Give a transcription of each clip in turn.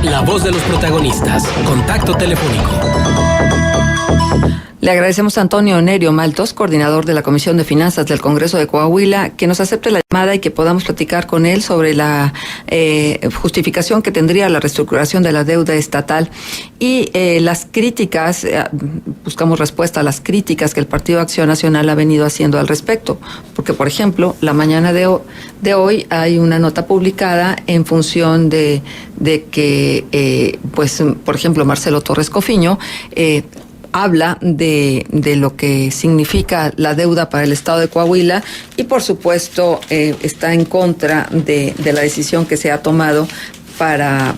La voz de los protagonistas. Contacto telefónico. Le agradecemos a Antonio Nerio Maltos, coordinador de la Comisión de Finanzas del Congreso de Coahuila, que nos acepte la llamada y que podamos platicar con él sobre la justificación que tendría la reestructuración de la deuda estatal y las críticas, buscamos respuesta a las críticas que el Partido Acción Nacional ha venido haciendo al respecto. Porque, por ejemplo, la mañana de hoy hay una nota publicada en función de que, por ejemplo, Marcelo Torres Cofiño habla de lo que significa la deuda para el Estado de Coahuila y, por supuesto, está en contra de la decisión que se ha tomado para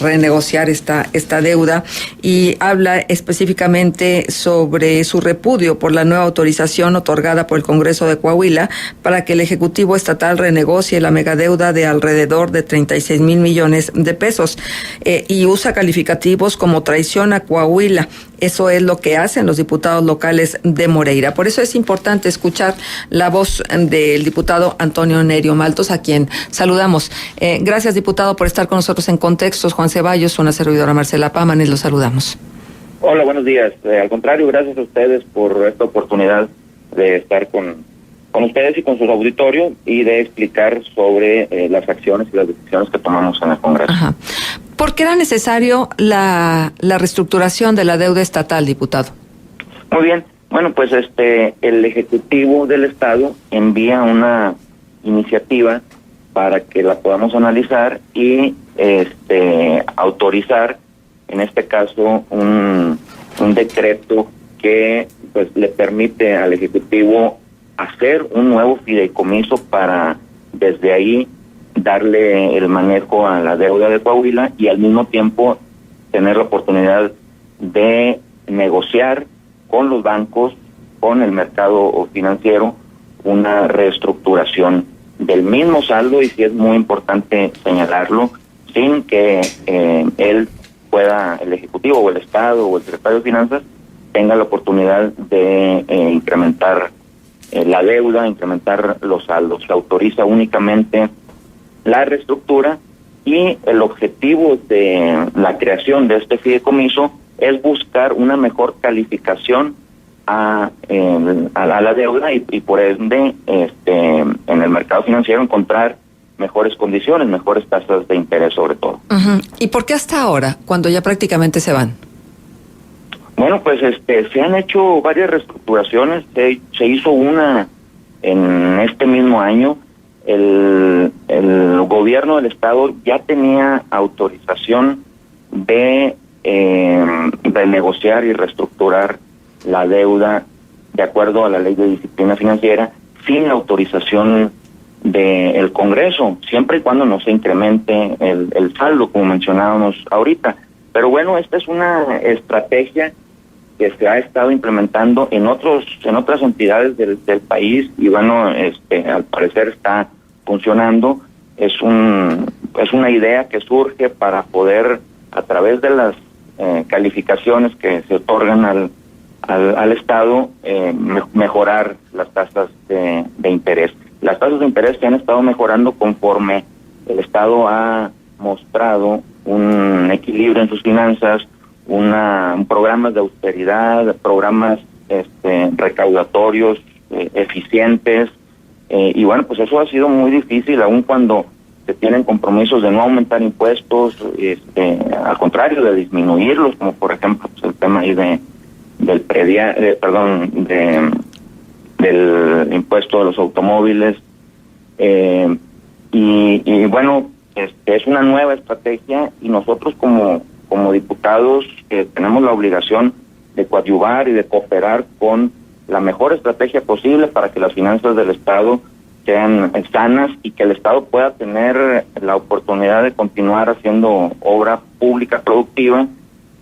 renegociar esta deuda, y habla específicamente sobre su repudio por la nueva autorización otorgada por el Congreso de Coahuila para que el Ejecutivo Estatal renegocie la megadeuda de alrededor de 36,000 millones de pesos, y usa calificativos como traición a Coahuila. Eso es lo que hacen los diputados locales de Moreira. Por eso es importante escuchar la voz del diputado Antonio Nerio Maltos, a quien saludamos. Gracias, diputado, por estar con nosotros en Contextos. Juan Ceballos, una servidora Marcela Pámanes, los saludamos. Hola, buenos días. Al contrario, gracias a ustedes por esta oportunidad de estar con ustedes y con su auditorio y de explicar sobre las acciones y las decisiones que tomamos en el Congreso. Ajá. ¿Por qué era necesario la reestructuración de la deuda estatal, diputado? Muy bien. Bueno, pues el Ejecutivo del Estado envía una iniciativa para que la podamos analizar y autorizar, en este caso, un decreto que pues le permite al Ejecutivo hacer un nuevo fideicomiso para desde ahí darle el manejo a la deuda de Coahuila y al mismo tiempo tener la oportunidad de negociar con los bancos, con el mercado financiero, una reestructuración del mismo saldo, y sí es muy importante señalarlo, sin que él pueda, el Ejecutivo o el Estado o el Secretario de Finanzas, tenga la oportunidad de incrementar la deuda, incrementar los saldos. Se autoriza únicamente la reestructura, y el objetivo de la creación de este fideicomiso es buscar una mejor calificación a la deuda y por ende en el mercado financiero encontrar mejores condiciones, mejores tasas de interés sobre todo. Uh-huh. ¿Y por qué hasta ahora, cuando ya prácticamente se van? Bueno, pues se han hecho varias reestructuraciones. Se hizo una en este mismo año. El gobierno del estado ya tenía autorización de negociar y reestructurar la deuda de acuerdo a la ley de disciplina financiera, sin la autorización del Congreso, siempre y cuando no se incremente el saldo, como mencionábamos ahorita. Pero bueno, esta es una estrategia que se ha estado implementando en otras entidades del país, y bueno, al parecer está funcionando. Es una idea que surge para poder, a través de las calificaciones que se otorgan al Estado, mejorar las tasas de interés. Las tasas de interés se han estado mejorando conforme el Estado ha mostrado un equilibrio en sus finanzas, programas de austeridad, programas recaudatorios eficientes, y bueno, pues eso ha sido muy difícil, aun cuando se tienen compromisos de no aumentar impuestos, al contrario, de disminuirlos, como por ejemplo pues, el tema ahí del impuesto de los automóviles, y bueno, es una nueva estrategia, y nosotros como diputados tenemos la obligación de coadyuvar y de cooperar con la mejor estrategia posible para que las finanzas del Estado sean sanas y que el Estado pueda tener la oportunidad de continuar haciendo obra pública productiva,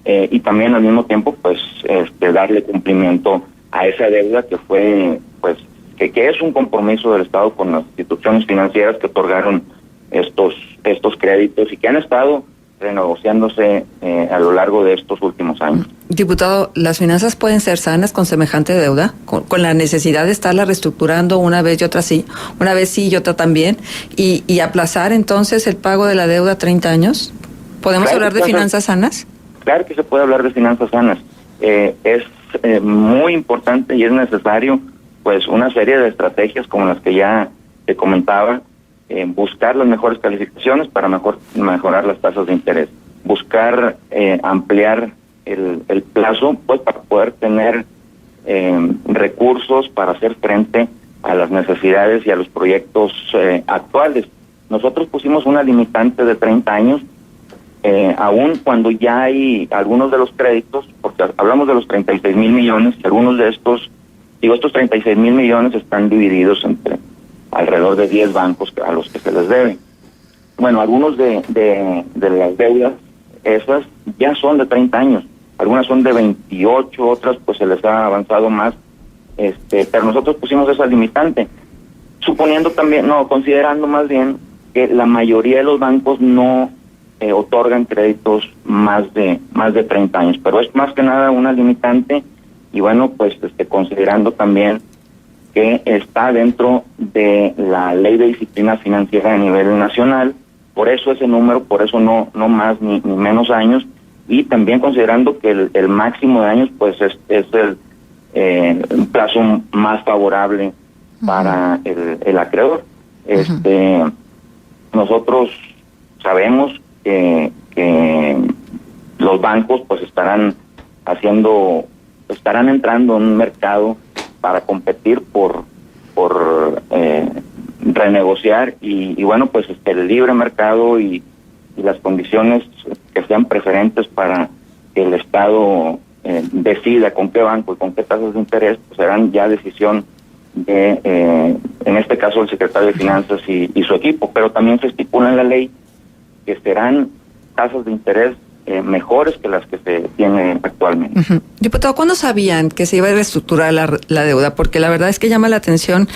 y también al mismo tiempo pues darle cumplimiento a esa deuda que fue pues que es un compromiso del Estado con las instituciones financieras que otorgaron estos créditos y que han estado renegociándose a lo largo de estos últimos años. Diputado, ¿las finanzas pueden ser sanas con semejante deuda? ¿Con la necesidad de estarla reestructurando una vez y otra sí, una vez sí y otra también? ¿Y aplazar entonces el pago de la deuda 30 años? ¿Podemos Claro hablar que de se- finanzas sanas? Claro que se puede hablar de finanzas sanas. Es muy importante y es necesario, pues, una serie de estrategias como las que ya te comentaba, buscar las mejores calificaciones para mejorar las tasas de interés, buscar ampliar el plazo, pues, para poder tener recursos para hacer frente a las necesidades y a los proyectos actuales. Nosotros pusimos una limitante de 30 años, aún cuando ya hay algunos de los créditos, porque hablamos de los 36,000 millones, y algunos de estos 36,000 millones están divididos entre alrededor de 10 bancos a los que se les debe. Bueno, algunos de las deudas, esas ya son de 30 años, algunas son de 28, otras pues se les ha avanzado más, pero nosotros pusimos esa limitante, considerando más bien que la mayoría de los bancos no otorgan créditos más de 30 años, pero es más que nada una limitante, y bueno, pues considerando también que está dentro de la Ley de Disciplina Financiera a nivel nacional, por eso ese número, por eso no más ni menos años, y también considerando que el máximo de años pues es un plazo más favorable para el acreedor. Nosotros sabemos que los bancos pues estarán entrando en un mercado para competir por renegociar y bueno, pues el libre mercado y las condiciones que sean preferentes para que el Estado decida con qué banco y con qué tasas de interés, pues serán ya decisión de, en este caso, el secretario de Finanzas y su equipo, pero también se estipula en la ley que serán tasas de interés mejores que las que se tienen actualmente. Diputado, ¿cuándo sabían que se iba a reestructurar la deuda? Porque la verdad es que llama la atención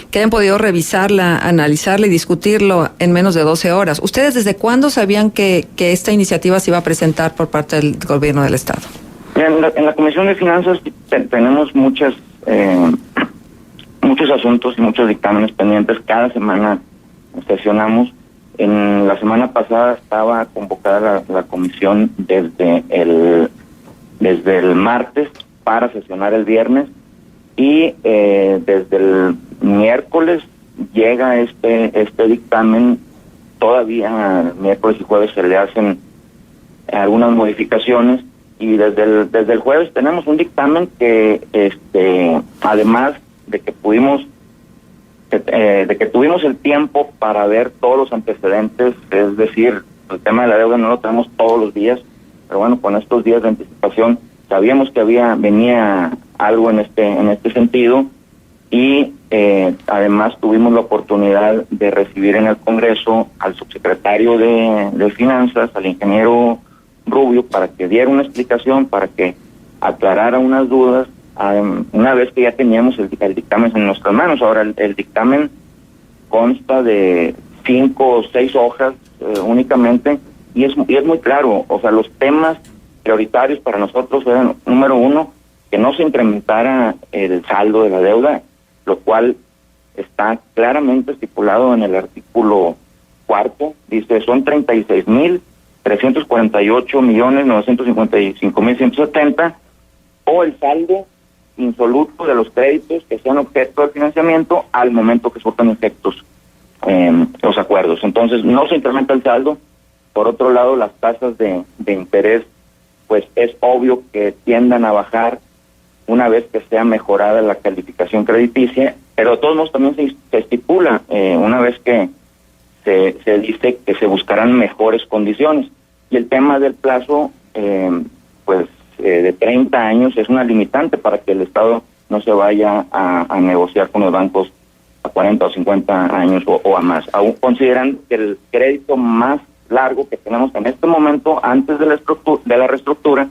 que hayan podido revisarla, analizarla y discutirlo en menos de 12 horas. ¿Ustedes desde cuándo sabían que esta iniciativa se iba a presentar por parte del gobierno del Estado? En la Comisión de Finanzas tenemos muchos asuntos y muchos dictámenes pendientes. Cada semana sesionamos. En la semana pasada estaba convocada la comisión desde el martes para sesionar el viernes, y desde el miércoles llega este dictamen. Todavía miércoles y jueves se le hacen algunas modificaciones, y desde el jueves tenemos un dictamen que además de que tuvimos el tiempo para ver todos los antecedentes, es decir, el tema de la deuda no lo tenemos todos los días, pero bueno, con estos días de anticipación sabíamos que venía algo en este sentido, y además tuvimos la oportunidad de recibir en el Congreso al subsecretario de Finanzas, al ingeniero Rubio, para que diera una explicación, para que aclarara unas dudas, una vez que ya teníamos el dictamen en nuestras manos. Ahora el dictamen consta de 5 o 6 hojas únicamente, y es muy claro. O sea, los temas prioritarios para nosotros eran, número uno, que no se incrementara el saldo de la deuda, lo cual está claramente estipulado en el artículo 4. Dice, son 36,348,955,170, o el saldo insoluto de los créditos que sean objeto de financiamiento al momento que surtan efectos los acuerdos. Entonces, no se incrementa el saldo. Por otro lado, las tasas de interés, pues es obvio que tiendan a bajar una vez que sea mejorada la calificación crediticia, pero de todos modos también se estipula, una vez que se dice que se buscarán mejores condiciones. Y el tema del plazo, de 30 años es una limitante para que el Estado no se vaya a negociar con los bancos a 40 o 50 años o a más, aún considerando que el crédito más largo que tenemos en este momento antes de la reestructura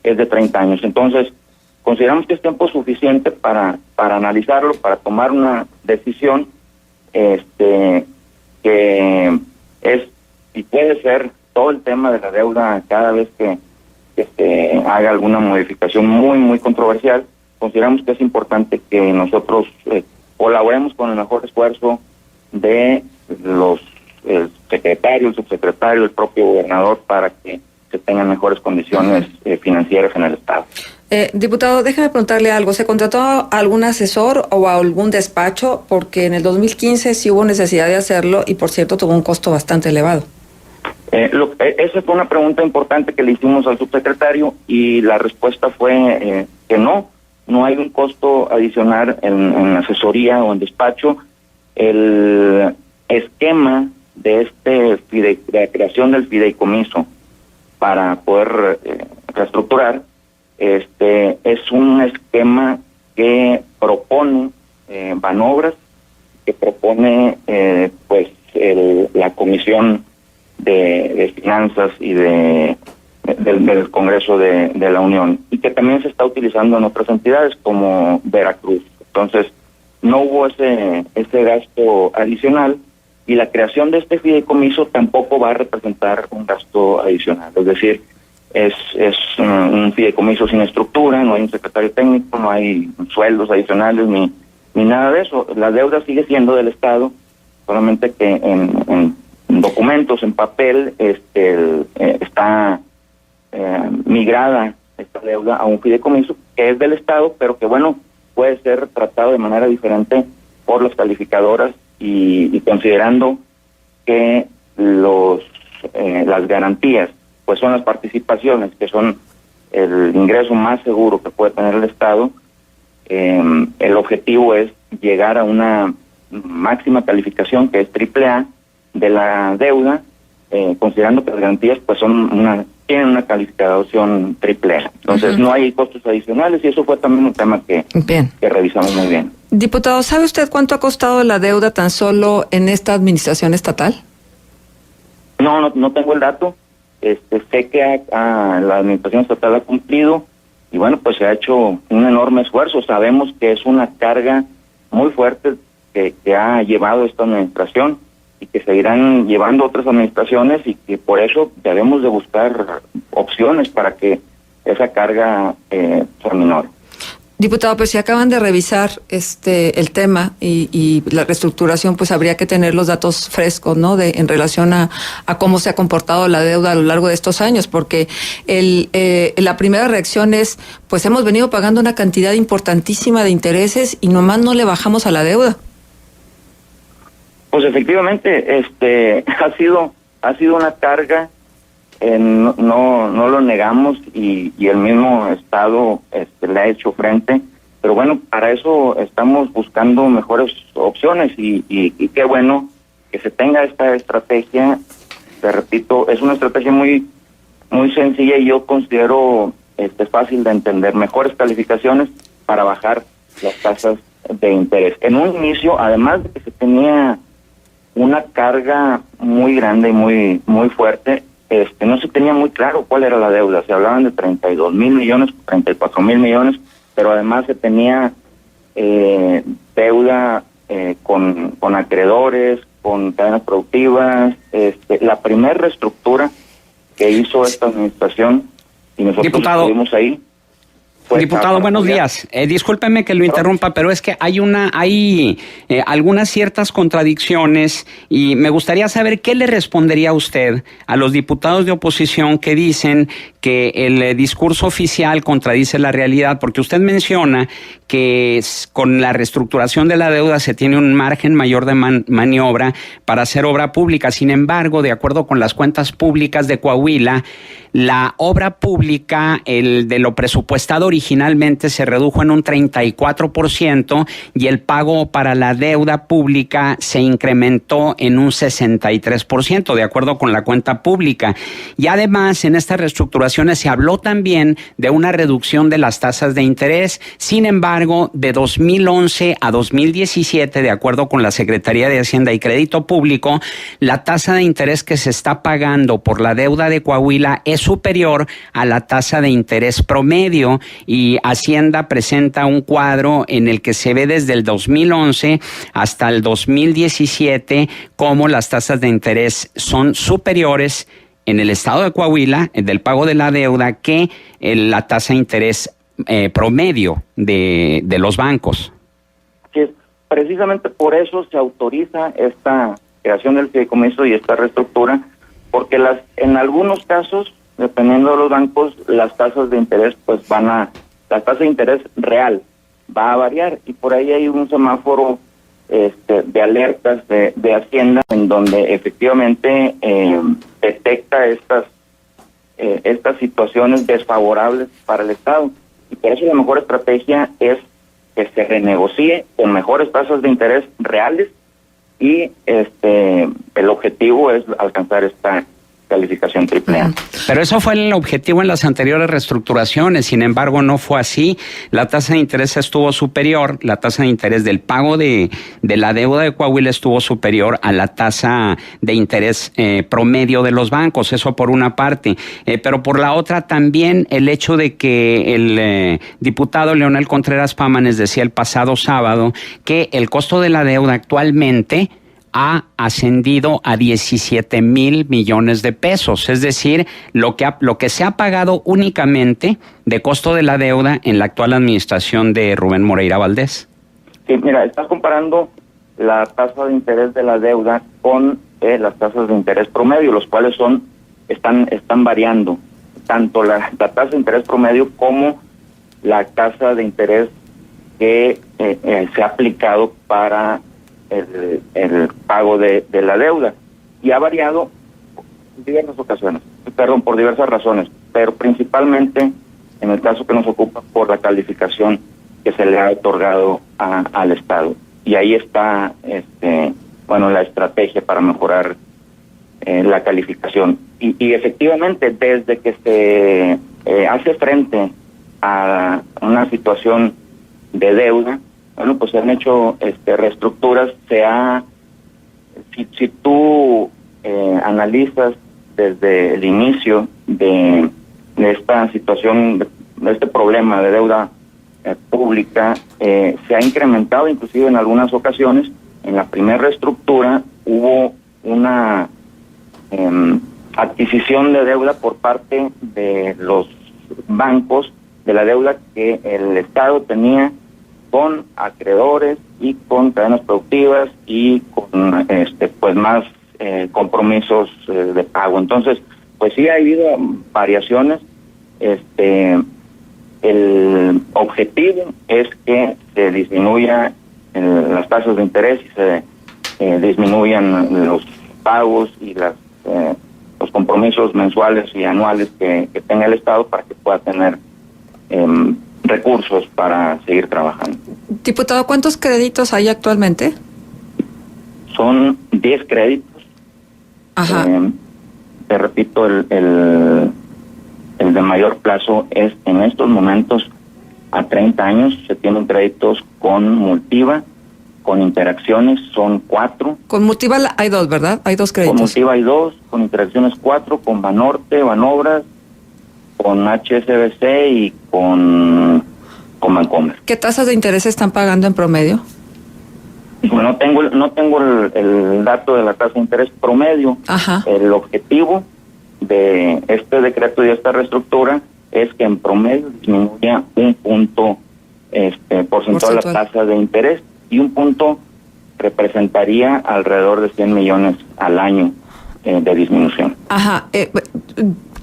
es de 30 años. Entonces, consideramos que es tiempo suficiente para analizarlo, para tomar una decisión que es y puede ser todo el tema de la deuda cada vez que haga alguna modificación muy controversial. Consideramos que es importante que nosotros colaboremos con el mejor esfuerzo de los el secretario, el subsecretario, el propio gobernador, para que se tengan mejores condiciones financieras en el Estado. Diputado, déjeme preguntarle algo. ¿Se contrató a algún asesor o a algún despacho? Porque en el 2015 sí hubo necesidad de hacerlo y, por cierto, tuvo un costo bastante elevado. Esa fue una pregunta importante que le hicimos al subsecretario y la respuesta fue que no hay un costo adicional en asesoría o en despacho. El esquema de de la creación del fideicomiso para poder reestructurar es un esquema que propone Banobras, que propone la Comisión de Finanzas y del Congreso de la Unión, y que también se está utilizando en otras entidades como Veracruz. Entonces no hubo ese gasto adicional, y la creación de este fideicomiso tampoco va a representar un gasto adicional. Es decir, es un fideicomiso sin estructura, no hay un secretario técnico, no hay sueldos adicionales ni nada de eso. La deuda sigue siendo del Estado, solamente que en documentos, en papel, está migrada esta deuda a un fideicomiso que es del Estado, pero que puede ser tratado de manera diferente por las calificadoras y considerando que las garantías pues son las participaciones, que son el ingreso más seguro que puede tener el Estado. El objetivo es llegar a una máxima calificación, que es AAA, de la deuda, considerando que las garantías pues tienen una calificación AAA. Entonces no hay costos adicionales, y eso fue también un tema que revisamos muy bien. Diputado, ¿sabe usted cuánto ha costado la deuda tan solo en esta administración estatal? No tengo el dato. Sé que la administración estatal ha cumplido, y pues se ha hecho un enorme esfuerzo. Sabemos que es una carga muy fuerte que ha llevado esta administración y que seguirán llevando otras administraciones, y que por eso debemos de buscar opciones para que esa carga sea menor. Diputado, pues si acaban de revisar el tema y la reestructuración, pues habría que tener los datos frescos, ¿no? En relación a cómo se ha comportado la deuda a lo largo de estos años, porque la primera reacción es, pues hemos venido pagando una cantidad importantísima de intereses y nomás no le bajamos a la deuda. Pues efectivamente, ha sido una carga. No lo negamos, y el mismo Estado le ha hecho frente, pero para eso estamos buscando mejores opciones, y qué bueno que se tenga esta estrategia. Te repito, es una estrategia muy muy sencilla, y yo considero fácil de entender: mejores calificaciones para bajar las tasas de interés. En un inicio, además de que se tenía una carga muy grande y muy fuerte, no se tenía muy claro cuál era la deuda. Se hablaban de 32 mil millones, 34 mil millones, pero además se tenía deuda con acreedores, con cadenas productivas. La primera reestructura que hizo esta administración, y nosotros estuvimos ahí. Diputado, buenos días. Discúlpeme que lo interrumpa, pero es que hay algunas ciertas contradicciones, y me gustaría saber qué le respondería usted a los diputados de oposición que dicen que el discurso oficial contradice la realidad, porque usted menciona que con la reestructuración de la deuda se tiene un margen mayor de maniobra para hacer obra pública. Sin embargo, de acuerdo con las cuentas públicas de Coahuila, la obra pública, de lo presupuestado originalmente, se redujo en un 34%, y el pago para la deuda pública se incrementó en un 63%, de acuerdo con la cuenta pública. Y además, en estas reestructuraciones se habló también de una reducción de las tasas de interés. Sin embargo, de 2011 a 2017, de acuerdo con la Secretaría de Hacienda y Crédito Público, la tasa de interés que se está pagando por la deuda de Coahuila es superior a la tasa de interés promedio, y Hacienda presenta un cuadro en el que se ve desde el 2011 hasta el 2017 cómo las tasas de interés son superiores en el estado de Coahuila, del pago de la deuda, que la tasa de interés promedio de los bancos. Sí, precisamente por eso se autoriza esta creación del fideicomiso y esta reestructura, porque en algunos casos, dependiendo de los bancos, las tasas de interés la tasa de interés real va a variar, y por ahí hay un semáforo de alertas de Hacienda en donde efectivamente detecta estas situaciones desfavorables para el Estado, y por eso la mejor estrategia es que se renegocie con mejores tasas de interés reales, y el objetivo es alcanzar esta calificación AAA. Pero eso fue el objetivo en las anteriores reestructuraciones, sin embargo no fue así. La tasa de interés estuvo superior, la tasa de interés del pago de la deuda de Coahuila estuvo superior a la tasa de interés promedio de los bancos, eso por una parte. Pero por la otra también el hecho de que el diputado Leonel Contreras Pámanes decía el pasado sábado que el costo de la deuda actualmente ha ascendido a 17,000 millones de pesos, es decir, lo que se ha pagado únicamente de costo de la deuda en la actual administración de Rubén Moreira Valdés. Sí, mira, estás comparando la tasa de interés de la deuda con las tasas de interés promedio, los cuales están variando, tanto la tasa de interés promedio como la tasa de interés que se ha aplicado para el pago de la deuda, y ha variado por diversas razones, pero principalmente en el caso que nos ocupa por la calificación que se le ha otorgado al Estado, y ahí está la estrategia para mejorar la calificación, y efectivamente desde que se hace frente a una situación de deuda, pues se han hecho reestructuras. Si tú analizas desde el inicio de esta situación, de este problema de deuda pública, se ha incrementado inclusive en algunas ocasiones. En la primera reestructura hubo una adquisición de deuda por parte de los bancos, de la deuda que el Estado tenía con acreedores y con cadenas productivas y con más compromisos de pago. Entonces, pues sí ha habido variaciones. El objetivo es que se disminuya las tasas de interés y se disminuyan los pagos y los compromisos mensuales y anuales que tenga el Estado, para que pueda tener recursos para seguir trabajando. Diputado, ¿cuántos créditos hay actualmente? Son 10 créditos. Ajá. Te repito, el de mayor plazo es en estos momentos a 30 años. Se tienen créditos con Multiva, con Interacciones son 4. Con Multiva hay 2, ¿verdad? Hay 2 créditos. Con Multiva hay 2, con Interacciones 4, con Banorte, Banobras, con HSBC y con Bancomer. ¿Qué tasas de interés están pagando en promedio? No tengo el dato de la tasa de interés promedio. Ajá. El objetivo de este decreto y esta reestructura es que en promedio disminuya un punto porcentual la tasa de interés, y un punto representaría alrededor de 100 millones al año de disminución. Ajá.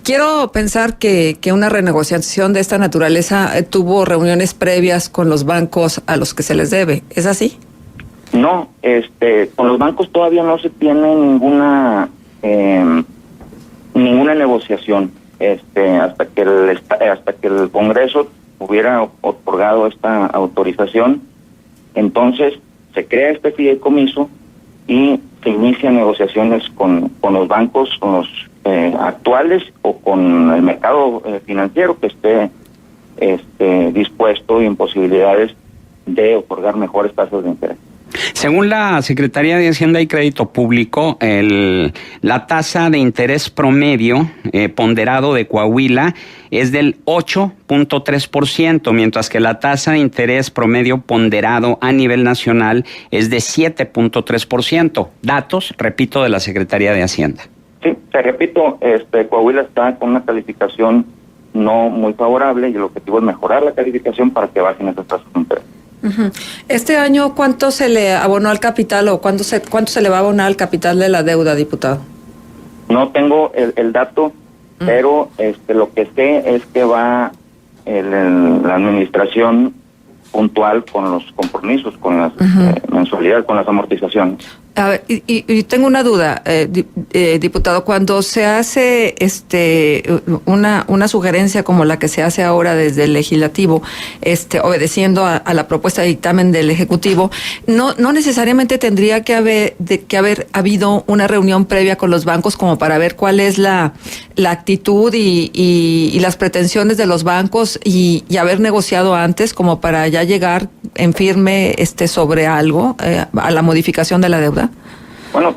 Quiero pensar que una renegociación de esta naturaleza tuvo reuniones previas con los bancos a los que se les debe. ¿Es así? No, con los bancos todavía no se tiene ninguna negociación, hasta que el Congreso hubiera otorgado esta autorización. Entonces se crea este fideicomiso y se inician negociaciones con los bancos, con los actuales, o con el mercado financiero que esté dispuesto y en posibilidades de otorgar mejores tasas de interés. Según la Secretaría de Hacienda y Crédito Público, la tasa de interés promedio ponderado de Coahuila es del 8.3%, mientras que la tasa de interés promedio ponderado a nivel nacional es de 7.3%. Datos, repito, de la Secretaría de Hacienda. Sí, te repito, Coahuila está con una calificación no muy favorable, y el objetivo es mejorar la calificación para que bajen esas tasas de interés. Uh-huh. Este año, ¿cuánto se le abonó al capital o cuánto se le va a abonar al capital de la deuda, diputado? No tengo el dato, pero lo que sé es que va la administración puntual con los compromisos, con las mensualidades, con las amortizaciones. A ver, y tengo una duda, diputado, cuando se hace una sugerencia como la que se hace ahora desde el legislativo, obedeciendo a la propuesta de dictamen del ejecutivo, no necesariamente tendría que haber habido una reunión previa con los bancos como para ver cuál es la actitud y las pretensiones de los bancos y haber negociado antes como para ya llegar en firme sobre algo, a la modificación de la deuda. Bueno,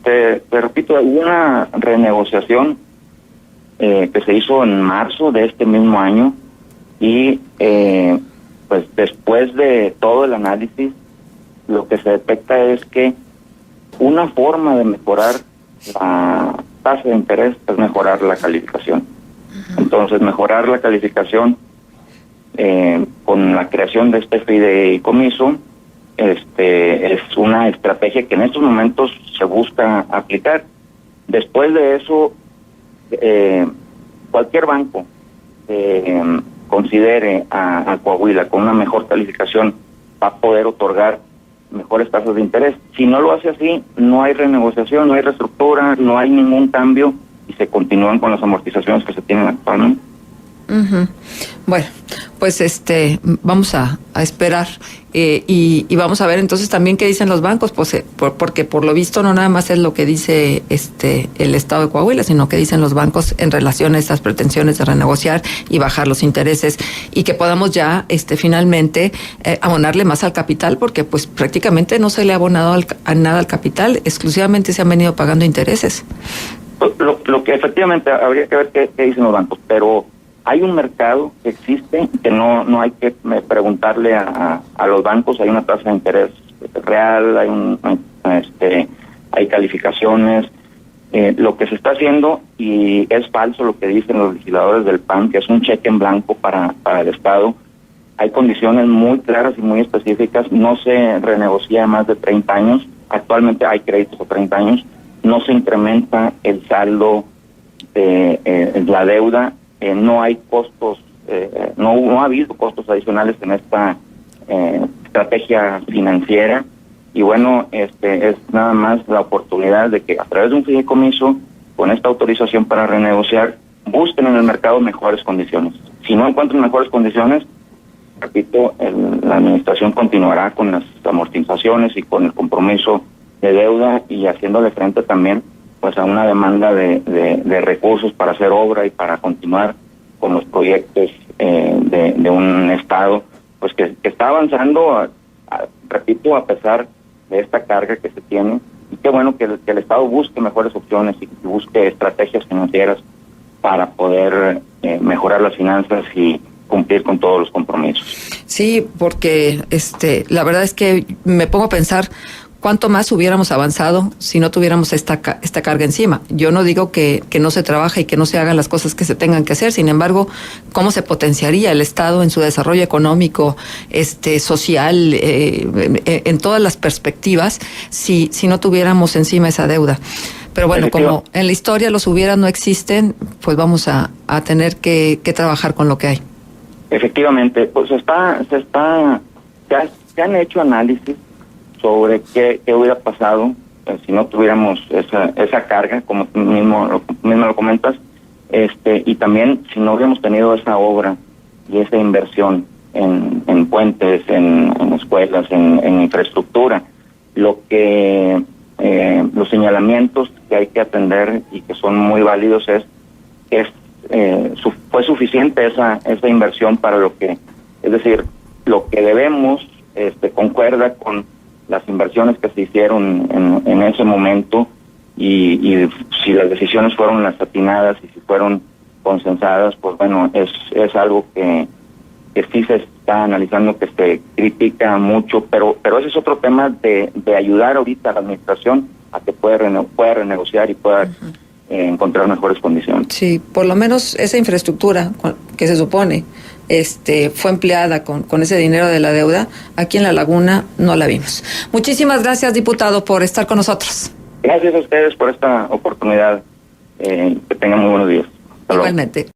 te repito, hubo una renegociación que se hizo en marzo de este mismo año y pues después de todo el análisis, lo que se detecta es que una forma de mejorar la tasa de interés es mejorar la calificación. Entonces, mejorar la calificación con la creación de este fideicomiso es una estrategia que en estos momentos se busca aplicar. Después de eso, cualquier banco considere a Coahuila con una mejor calificación va a poder otorgar mejores tasas de interés. Si no lo hace así, no hay renegociación, no hay reestructura, no hay ningún cambio y se continúan con las amortizaciones que se tienen actualmente. Uh-huh. Bueno, pues vamos a esperar y vamos a ver entonces también qué dicen los bancos, pues porque por lo visto no nada más es lo que dice el Estado de Coahuila, sino que dicen los bancos en relación a estas pretensiones de renegociar y bajar los intereses y que podamos ya finalmente abonarle más al capital, porque pues prácticamente no se le ha abonado a nada al capital, exclusivamente se han venido pagando intereses. Lo que efectivamente habría que ver qué dicen los bancos, pero hay un mercado que existe, que no hay que preguntarle a los bancos. Hay una tasa de interés real, hay calificaciones. Lo que se está haciendo, y es falso lo que dicen los legisladores del PAN, que es un cheque en blanco para el Estado. Hay condiciones muy claras y muy específicas. No se renegocia más de 30 años. Actualmente hay créditos a 30 años. No se incrementa el saldo de la deuda. No hay costos, no ha habido costos adicionales en esta estrategia financiera y bueno, es nada más la oportunidad de que a través de un fideicomiso, con esta autorización para renegociar, busquen en el mercado mejores condiciones. Si no encuentran mejores condiciones, repito, la administración continuará con las amortizaciones y con el compromiso de deuda y haciéndole frente también pues a una demanda de recursos para hacer obra y para continuar con los proyectos de un Estado pues que está avanzando, repito, a pesar de esta carga que se tiene, y qué bueno que el Estado busque mejores opciones y busque estrategias financieras para poder mejorar las finanzas y cumplir con todos los compromisos. Sí, porque la verdad es que me pongo a pensar cuánto más hubiéramos avanzado si no tuviéramos esta carga encima. Yo no digo que no se trabaje y que no se hagan las cosas que se tengan que hacer, sin embargo, ¿cómo se potenciaría el Estado en su desarrollo económico, social, en todas las perspectivas, si no tuviéramos encima esa deuda? Pero bueno, como en la historia los hubieras no existen, pues vamos a tener que trabajar con lo que hay. Efectivamente, pues se han hecho análisis sobre qué hubiera pasado si no tuviéramos esa carga, como tú mismo lo comentas, y también si no hubiéramos tenido esa obra y esa inversión en puentes, en escuelas, en infraestructura. Los señalamientos que hay que atender y que son muy válidos fue suficiente esa inversión para lo que, es decir, lo que debemos concuerda con las inversiones que se hicieron en ese momento y si las decisiones fueron las atinadas y si fueron consensadas, pues bueno, es algo que sí se está analizando, que se critica mucho, pero ese es otro tema de ayudar ahorita a la administración a que pueda renegociar y pueda encontrar mejores condiciones. Sí, por lo menos esa infraestructura que se supone fue empleada con ese dinero de la deuda. Aquí en La Laguna no la vimos. Muchísimas gracias, diputado, por estar con nosotros. Gracias a ustedes por esta oportunidad. Que tengan muy buenos días. Hasta luego. Igualmente.